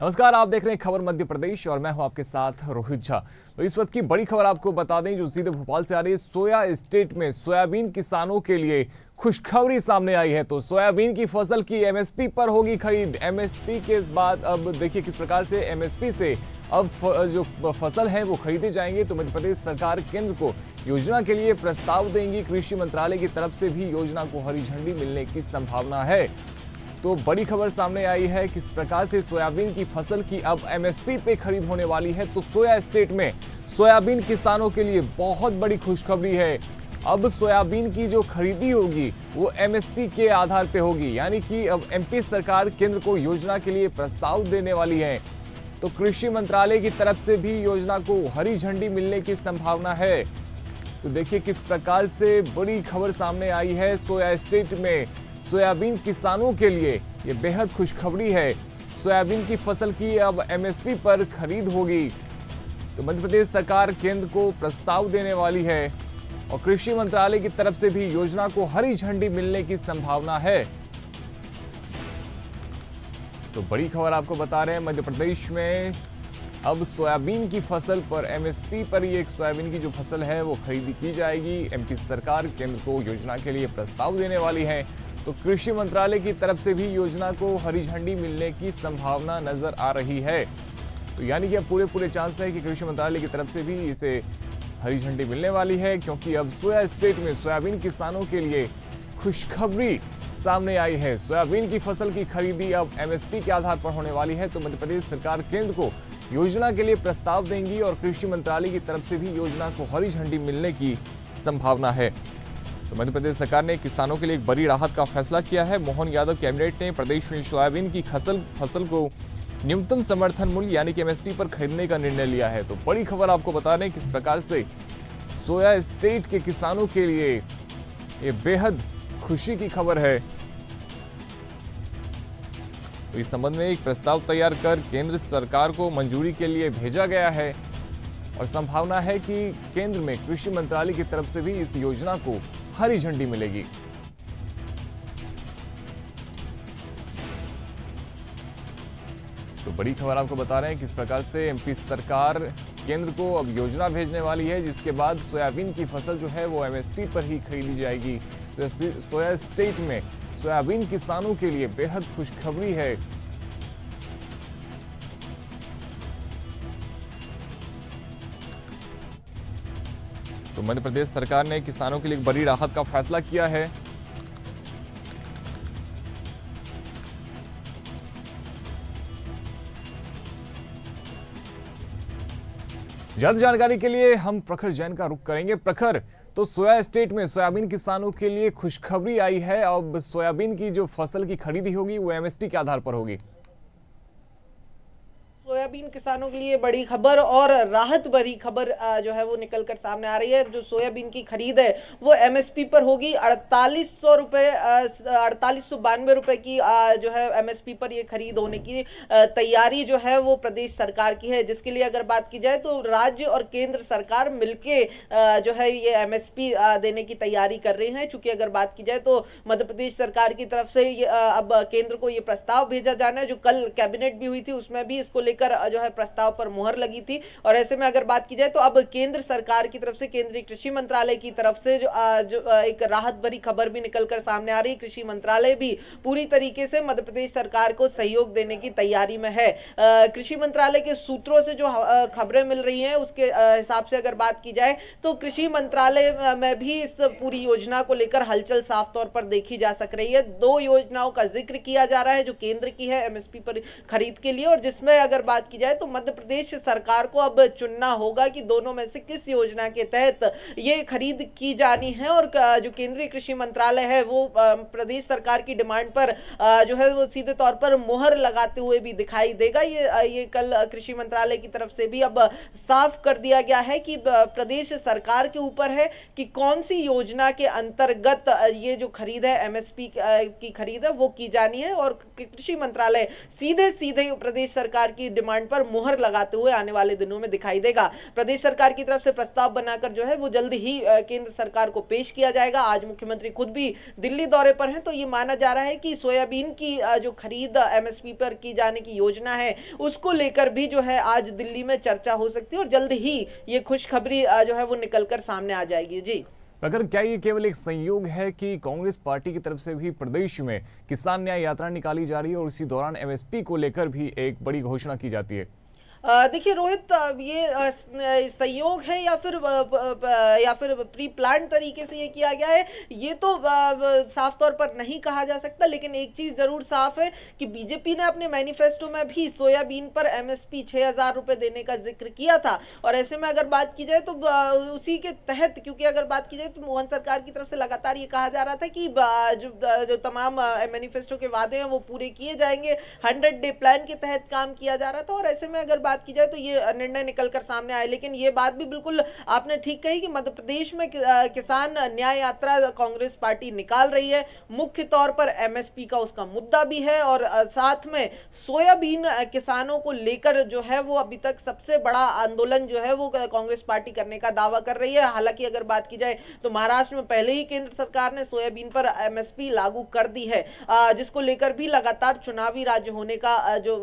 नमस्कार, आप देख रहे हैं खबर मध्य प्रदेश और मैं हूं आपके साथ रोहित झा। तो इस वक्त की बड़ी खबर आपको बता दें जो सीधे भोपाल से आ रही है। सोया स्टेट में सोयाबीन किसानों के लिए खुशखबरी सामने आई है। तो सोयाबीन की फसल की एमएसपी पर होगी खरीद। एमएसपी के बाद अब देखिए किस प्रकार से एमएसपी से अब जो फसल है वो खरीदे जाएंगे। तो मध्य प्रदेश सरकार केंद्र को योजना के लिए प्रस्ताव देंगी। कृषि मंत्रालय की तरफ से भी योजना को हरी झंडी मिलने की संभावना है। तो बड़ी खबर सामने आई है किस प्रकार से सोयाबीन की फसल की अब एमएसपी पे खरीद होने वाली है। तो सोया स्टेट में सोयाबीन किसानों के लिए बहुत बड़ी खुशखबरी है। अब सोयाबीन की जो खरीदी होगी वो एमएसपी के आधार पे होगी, यानी कि अब एमपी सरकार केंद्र को योजना के लिए प्रस्ताव देने वाली है। तो कृषि मंत्रालय की तरफ से भी योजना को हरी झंडी मिलने की संभावना है। तो देखिए किस प्रकार से बड़ी खबर सामने आई है। सोया स्टेट में सोयाबीन किसानों के लिए ये बेहद खुशखबरी है। सोयाबीन की फसल की अब एमएसपी पर खरीद होगी। तो मध्य प्रदेश सरकार केंद्र को प्रस्ताव देने वाली है और कृषि मंत्रालय की तरफ से भी योजना को हरी झंडी मिलने की संभावना है। तो बड़ी खबर आपको बता रहे हैं, मध्य प्रदेश में अब सोयाबीन की फसल पर एमएसपी पर ये सोयाबीन की जो फसल है वो खरीदी की जाएगी। एमपी सरकार केंद्र को योजना के लिए प्रस्ताव देने वाली है। तो कृषि मंत्रालय की तरफ से भी योजना को हरी झंडी मिलने की संभावना नजर आ रही है। तो यानी कि अब पूरे चांस है कि कृषि मंत्रालय की तरफ से भी इसे हरी झंडी मिलने वाली है, क्योंकि अब सोया स्टेट में सोयाबीन किसानों के लिए खुशखबरी सामने आई है। सोयाबीन की फसल की खरीदी अब एमएसपी के आधार पर होने वाली है। तो मध्य प्रदेश सरकार केंद्र को योजना के लिए प्रस्ताव देंगी और कृषि मंत्रालय की तरफ से भी योजना को हरी झंडी मिलने की संभावना है। तो मध्य प्रदेश सरकार ने किसानों के लिए एक बड़ी राहत का फैसला किया है। मोहन यादव कैबिनेट ने प्रदेश में सोयाबीन की फसल को न्यूनतम समर्थन मूल्य यानी कि एमएसपी पर खरीदने का निर्णय लिया है। तो बड़ी खबर आपको बता दें किस प्रकार से सोया स्टेट के किसानों के लिए ये बेहद खुशी की खबर है। तो इस संबंध में एक प्रस्ताव तैयार कर केंद्र सरकार को मंजूरी के लिए भेजा गया है और संभावना है कि केंद्र में कृषि मंत्रालय की तरफ से भी इस योजना को हरी झंडी मिलेगी। तो बड़ी खबर आपको बता रहे हैं किस प्रकार से एमपी सरकार केंद्र को अब योजना भेजने वाली है, जिसके बाद सोयाबीन की फसल जो है वो एमएसपी पर ही खरीदी जाएगी। तो सोया स्टेट में सोयाबीन किसानों के लिए बेहद खुशखबरी है। तो मध्य प्रदेश सरकार ने किसानों के लिए एक बड़ी राहत का फैसला किया है। ज्यादा जानकारी के लिए हम प्रखर जैन का रुख करेंगे। प्रखर, तो सोया स्टेट में सोयाबीन किसानों के लिए खुशखबरी आई है। अब सोयाबीन की जो फसल की खरीदी होगी वो एमएसपी के आधार पर होगी। सोयाबीन किसानों के लिए बड़ी खबर और राहत भरी खबर जो है वो निकल कर सामने आ रही है। जो सोयाबीन की खरीद है वो एमएसपी पर होगी। 4892 रुपए की जो है एमएसपी पर ये खरीद होने की तैयारी जो है वो प्रदेश सरकार की है, जिसके लिए अगर बात की जाए तो राज्य और केंद्र सरकार मिलके जो है ये एमएसपी देने की तैयारी कर रहे हैं। चूंकि अगर बात की जाए तो मध्य प्रदेश सरकार की तरफ से अब केंद्र को ये प्रस्ताव भेजा जाना है। जो कल कैबिनेट भी हुई थी उसमें भी इसको लेकर जो है प्रस्ताव पर मुहर लगी थी। और ऐसे में अगर बात की जाए तो अब केंद्र सरकार की तरफ से केंद्रीय कृषि मंत्रालय की तरफ से जो एक राहत भरी खबर भी निकलकर सामने आ रही है। कृषि मंत्रालय भी पूरी तरीके से मध्य प्रदेश सरकार को सहयोग देने की तैयारी में है। कृषि मंत्रालय के सूत्रों से जो खबरें मिल रही हैं उसके हिसाब से अगर बात की जाए तो कृषि मंत्रालय में भी इस पूरी योजना को लेकर हलचल साफ तौर पर देखी जा सक रही है। 2 योजनाओं का जिक्र किया जा रहा है जो केंद्र की है एमएसपी पर खरीद के लिए, और जिसमें अगर बात की जाए तो मध्य प्रदेश सरकार को अब चुनना होगा कि दोनों में से किस योजना के तहत ये खरीद की जानी है। और जो केंद्रीय कृषि मंत्रालय है वो प्रदेश सरकार की डिमांड पर जो है वो सीधे तौर पर मुहर लगाते हुए भी दिखाई देगा। ये कल कृषि मंत्रालय की तरफ से भी अब साफ कर दिया गया है कि प्रदेश सरकार के ऊपर है कि कौन सी योजना के अंतर्गत ये जो खरीद है एमएसपी की खरीद है वो की जानी है। और कृषि मंत्रालय सीधे सीधे प्रदेश सरकार की डिमांड डिमांड पर मुहर लगाते हुए आने वाले दिनों में दिखाई देगा। प्रदेश सरकार की तरफ से प्रस्ताव बनाकर जो है वो जल्द ही केंद्र सरकार को पेश किया जाएगा। आज मुख्यमंत्री खुद भी दिल्ली दौरे पर हैं, तो ये माना जा रहा है कि सोयाबीन की जो खरीद एमएसपी पर की जाने की योजना है उसको लेकर भी जो है आज दिल्ली में चर्चा हो सकती है और जल्द ही ये खुशखबरी जो है वो निकलकर सामने आ जाएगी। जी, मगर क्या ये केवल एक संयोग है कि कांग्रेस पार्टी की तरफ से भी प्रदेश में किसान न्याय यात्रा निकाली जा रही है और इसी दौरान एमएसपी को लेकर भी एक बड़ी घोषणा की जाती है? देखिए रोहित, ये संयोग है या फिर प्री प्लान तरीके से ये किया गया है, ये तो साफ तौर पर नहीं कहा जा सकता। लेकिन एक चीज जरूर साफ है कि बीजेपी ने अपने मैनिफेस्टो में भी सोयाबीन पर एमएसपी 6000 रुपए देने का जिक्र किया था। और ऐसे में अगर बात की जाए तो उसी के तहत, क्योंकि अगर बात की जाए तो मोहन सरकार की तरफ से लगातार ये कहा जा रहा था कि जो तमाम मैनिफेस्टो के वादे हैं वो पूरे किए जाएंगे, 100 डे प्लान के तहत काम किया जा रहा था। और ऐसे में अगर बात की जाए तो ये निर्णय निकलकर सामने आए। लेकिन ये बात भी बिल्कुल आपने ठीक कही कि मध्य प्रदेश में किसान न्याय यात्रा कांग्रेस पार्टी निकाल रही है। मुख्य तौर पर एमएसपी का उसका मुद्दा भी है और साथ में सोयाबीन किसानों को लेकर जो है वो अभी तक सबसे बड़ा आंदोलन जो है वो कांग्रेस पार्टी करने का दावा कर रही है। हालांकि अगर बात की जाए तो महाराष्ट्र में पहले ही केंद्र सरकार ने सोयाबीन पर एमएसपी लागू कर दी है, जिसको लेकर भी लगातार चुनावी राज्य होने का जो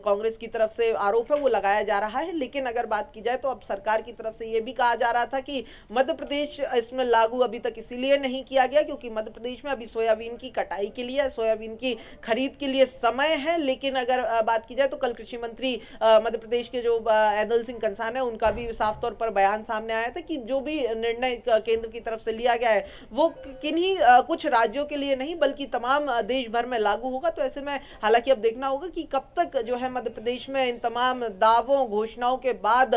कांग्रेस की तरफ से आरोप है वो लगाया जा रहा है। लेकिन अगर बात की जाए तो अब सरकार की तरफ से यह भी कहा जा रहा था कि मध्य प्रदेश इसमें लागू अभी तक इसीलिए नहीं किया गया क्योंकि मध्य प्रदेश में अभी सोयाबीन की कटाई के लिए, सोयाबीन की खरीद के लिए समय है। लेकिन अगर बात की जाए तो कल कृषि मंत्री मध्य प्रदेश के जो ऐदल सिंह कंसाना है उनका भी साफ तौर पर बयान सामने आया था कि जो भी निर्णय केंद्र की तरफ से लिया गया है वो किन्हीं कुछ राज्यों के लिए नहीं बल्कि तमाम देश भर में लागू होगा। तो ऐसे में हालांकि अब देखना होगा कि कब तक जो है मध्य प्रदेश में इन तमाम दावों घोषणाओं के बाद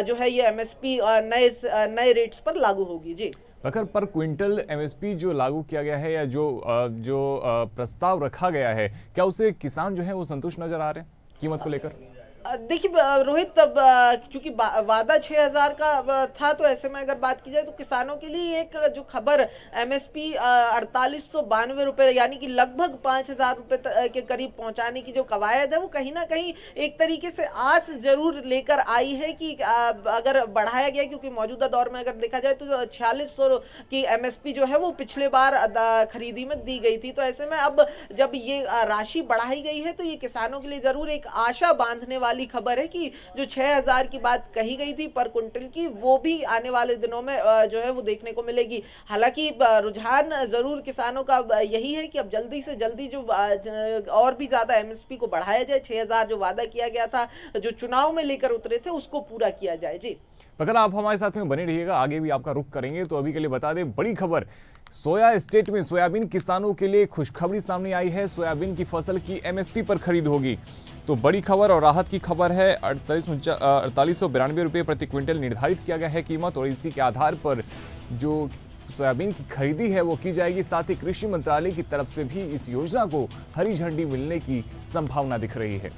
जो है ये एमएसपी नए रेट्स पर लागू होगी। जी, अगर पर क्विंटल एमएसपी जो लागू किया गया है या जो प्रस्ताव रखा गया है, क्या उसे किसान जो है वो संतुष्ट नजर आ रहे हैं कीमत को लेकर? देखिए रोहित, तब चूंकि वादा 6000 का था तो ऐसे में अगर बात की जाए तो किसानों के लिए एक जो खबर एमएसपी 4892 रुपए यानी कि लगभग 5000 रुपए के करीब पहुंचाने की जो कवायद है वो कहीं ना कहीं एक तरीके से आस जरूर लेकर आई है कि अगर बढ़ाया गया, क्योंकि मौजूदा दौर में अगर देखा जाए तो 4600 की एमएसपी जो है वो पिछले बार खरीदी में दी गई थी। तो ऐसे में अब जब ये राशि बढ़ाई गई है तो ये किसानों के लिए जरूर एक आशा बांधने वाली खबर है कि जो 6000 की बात कही गई थी पर क्विंटल की वो भी आने वाले दिनों में जो है वो देखने को मिलेगी। हालांकि रुझान जरूर किसानों का यही है कि अब जल्दी से जल्दी जो और भी ज्यादा एमएसपी को बढ़ाया जाए, 6000 जो वादा किया गया था जो चुनाव में लेकर उतरे थे उसको पूरा किया जाए। जी, अगर आप हमारे साथ में बने रहिएगा, आगे भी आपका रुख करेंगे। तो अभी के लिए बता दें बड़ी खबर, सोया स्टेट में सोयाबीन किसानों के लिए खुशखबरी सामने आई है। सोयाबीन की फसल की एमएसपी पर खरीद होगी। तो बड़ी खबर और राहत की खबर है। 4892 रुपये प्रति क्विंटल निर्धारित किया गया है कीमत और इसी के आधार पर जो सोयाबीन की खरीदी है वो की जाएगी। साथ ही कृषि मंत्रालय की तरफ से भी इस योजना को हरी झंडी मिलने की संभावना दिख रही है।